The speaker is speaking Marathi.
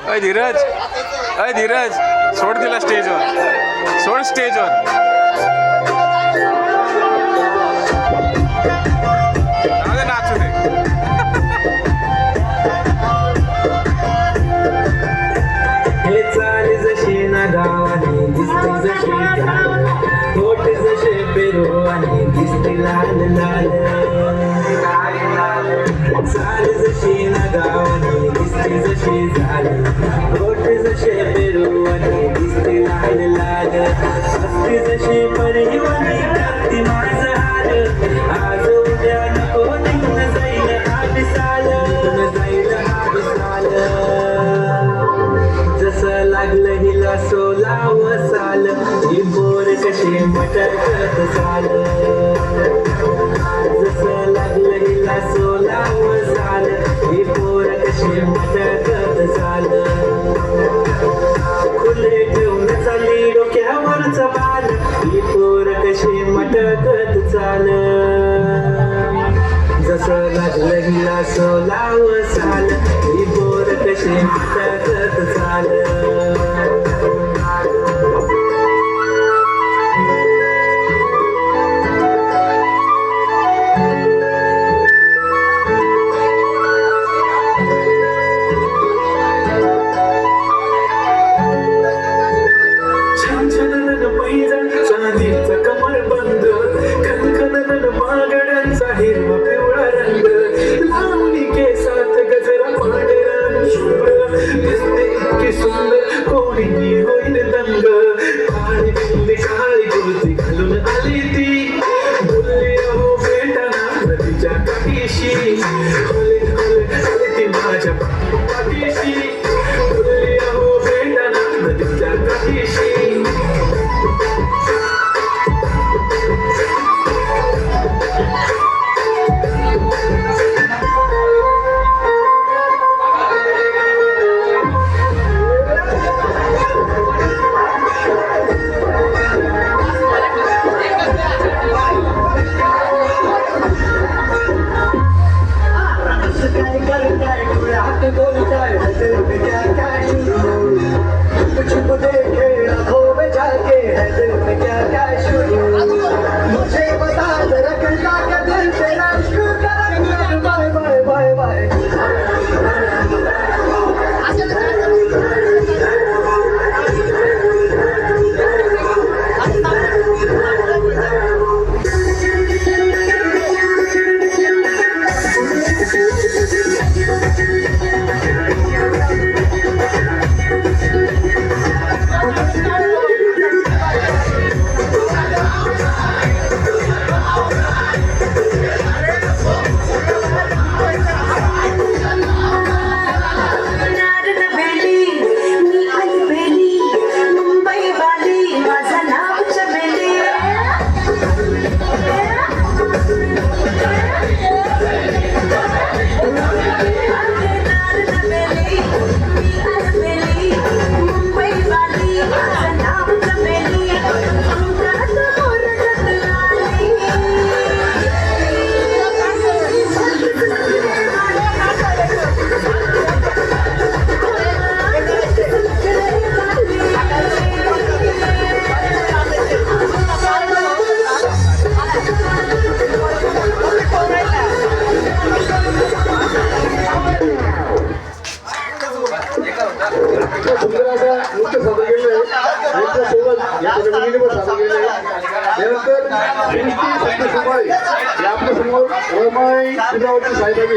अय धीरज सोड तिला स्टेजवर, सोड स्टेजवर. नाचू दे. हे चाल जशी ना गावाने दिसते जशी होट जसे पेरू आणि दिसते लाल लाल. चाल जशी ना गावाने दिसते जशी झाल होट जसे पेरू आणि दिसते लाल लाल. असते जशी परिवानी करते माझं हाल. आज उद्या नको निघून जाईल हा विसाल, जाईल हा विसाल. जसं लागलं हिला सोलाव साल, ही बोर कशी मटकत चाल. जसं लागलं हिला सोलाव साल, ही बोर कशी मटकत चाल. खुले ठेवून चालली डोक्यावरच बाल, ही पोर कशी मटकत चाल. जसं लागलं हिला सोलाव साल, ही बोर कशी मटकत चाल. चांदीचा कमर बंद, खनखनन मागड्यांचा हिरवा पिवळा रंग. लावणी केसात गजरा पांढरा शुभ्र, दिसते इतकी सुंदर कोणीही होईल दंग. काळी बिंदी काळी कुर्ती घालून आली ती, बोलली अहो भेटाना नदीच्या काठीशी. हले हले आली ती माझ्या पाठीशी, बोलली अहो भेटाना नदीच्या काठीशी. साहेबांनी